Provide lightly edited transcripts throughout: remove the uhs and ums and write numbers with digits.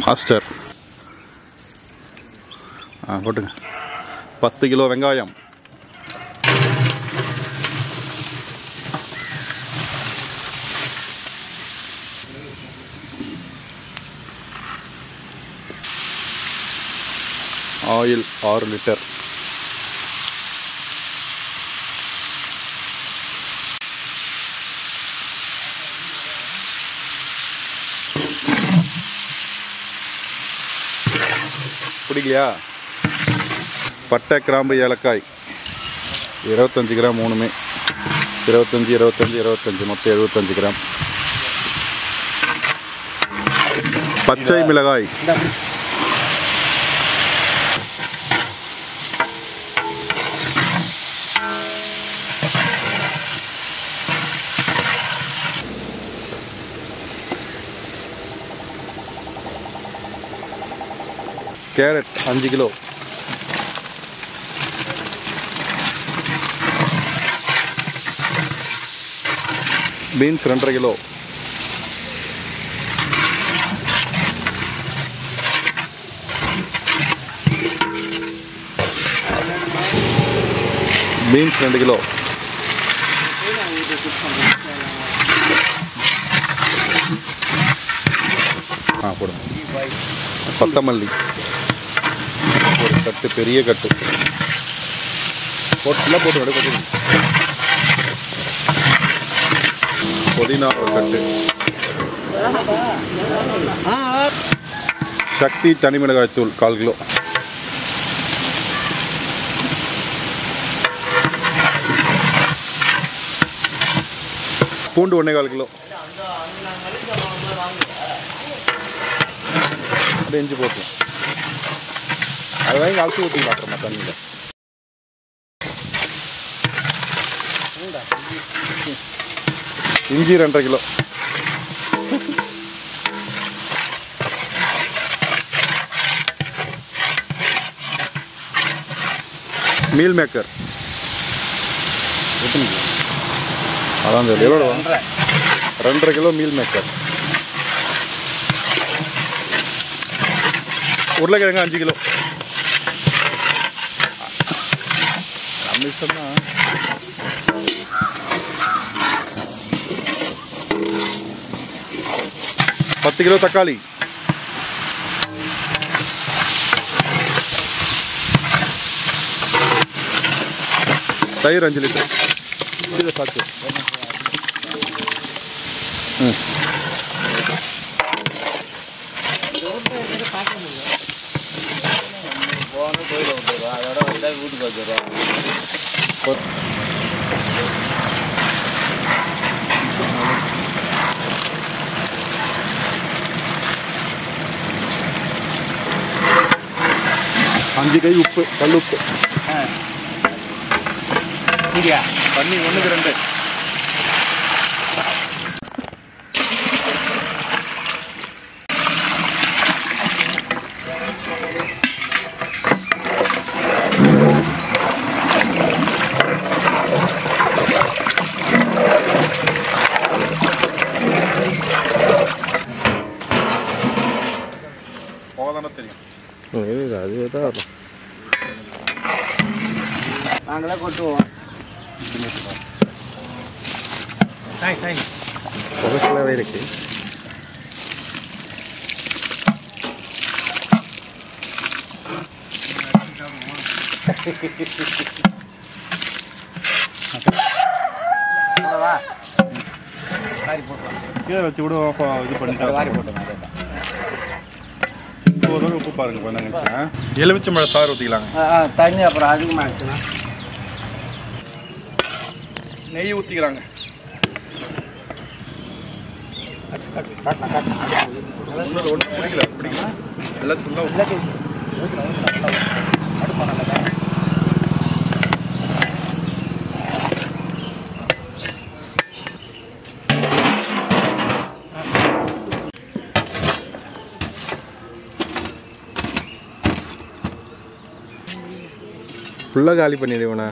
Master போட்டுங்க 10 kilo வெங்காயம், oil 6 litre, பிடிக்கலையா? பட்டை, கிராம்பு, ஏலக்காய் 25 கிராம், மூணுமே 25 25 25 மொத்தம் 75 கிராம். பச்சை மிளகாய், carrot 5 kilo, beans 2.5 kilo, beans 2 kilo, போடுங்க. கொத்தமல்லி ஒரு கட்டு, பெரிய கட்டு போட்டு புதினா ஒரு கட்டு, சக்தி தனி மிளகாய் தூள் 1/4 கிலோ, பூண்டு 1.25 கிலோ, இஞ்சி போட்டு அது வாங்கி அலசி ஊற்றிக்கலாம் அப்புறமா தண்ணியில். இஞ்சி 2.5 கிலோ, மீல் மேக்கர் அதான் எவ்வளோ 2.5 கிலோ மீல் மேக்கர், உருளைக்கிழங்கு 5 கிலோ. நம்ம இஷ்டம் தான். பத்து கிலோ தக்காளி, தயிர் 5 லிட்டர். இதை பார்த்து வீட்டுக்கு வச்சுருவோம். அஞ்சு கை உப்பு, கல் உப்பு, தண்ணி 1க்கு 2. போகதானே தெரியும். அதுவே தான் வரும். நாங்களே கொட்டுவோம். புகசலாவே இருக்கு. கீழே வச்சு கூட இது பண்ணிட்டு உப்பு பாருங்க பண்ண எலுமிச்சம்பழ சாறு ஊற்றிக்கலாங்க. தண்ணி அப்புறம் அதிகமாக ஆச்சுன்னா நெய் ஊற்றிக்கிறாங்க. பிடிக்கல எல்லாத்துக்கும் ஃபுல்லாக காலி பண்ணிடுவேண்ணா.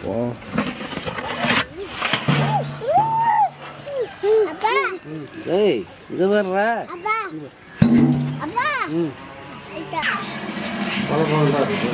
Oh. Hey, இது வர்றா. அப்பா. அப்பா. பலபலதா இருக்கு.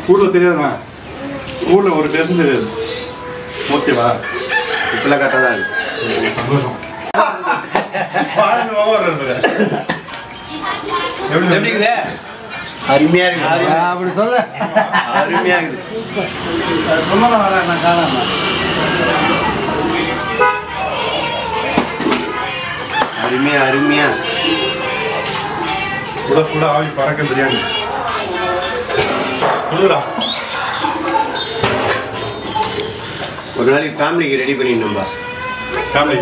ஊர்ல தெரியாதுண்ணா ஊர்ல ஒரு டேஸ்ட் தெரியாது ஓகேவா இப்பெல்லாம் கரெக்டாக தான் இருக்கு அருமையா இருக்கு அப்படி சொல்ல அருமையா இருக்குது சொல்ல வரேன் நான் காணாம அருமையா அருமையா சுட சுட ஆவி பறக்க பிரியாணி சொல்லுடா ஒரு நாளைக்கு ஃபேமிலிக்கு ரெடி பண்ணிடணும்பா ஃபேமிலி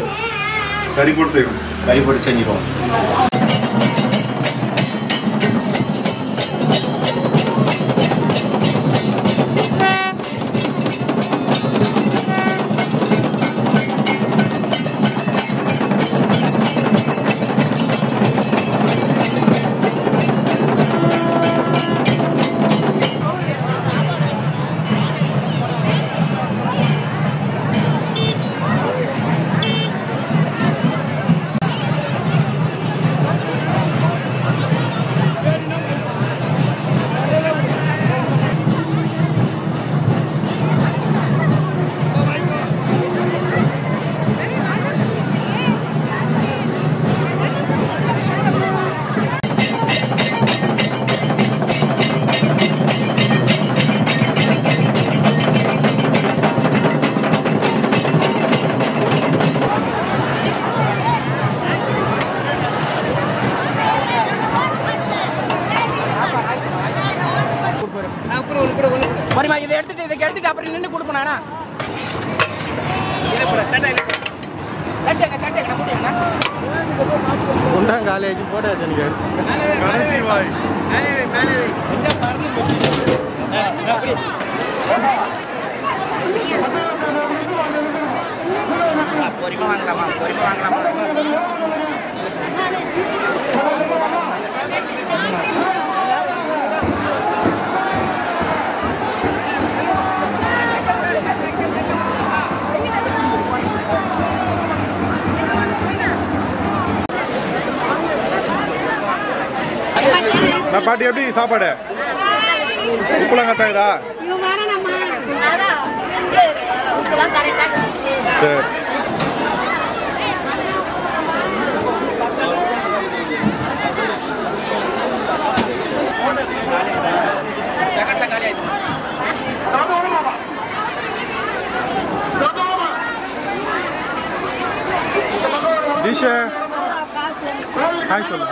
கறி போட்டு செய்யணும் கறி போட்டு செஞ்சுருவோம் இதை எடுத்துட்டு அப்புறம் நின்று கொடுப்பேனா காலேஜ் போட்டாச்சு பொறுமை வாங்கலாமா பாட்டி எப்படி சாப்பாடு உப்புலாம் கரெக்டாகுதா சரி டிஷ் ஹாய் சொல்லு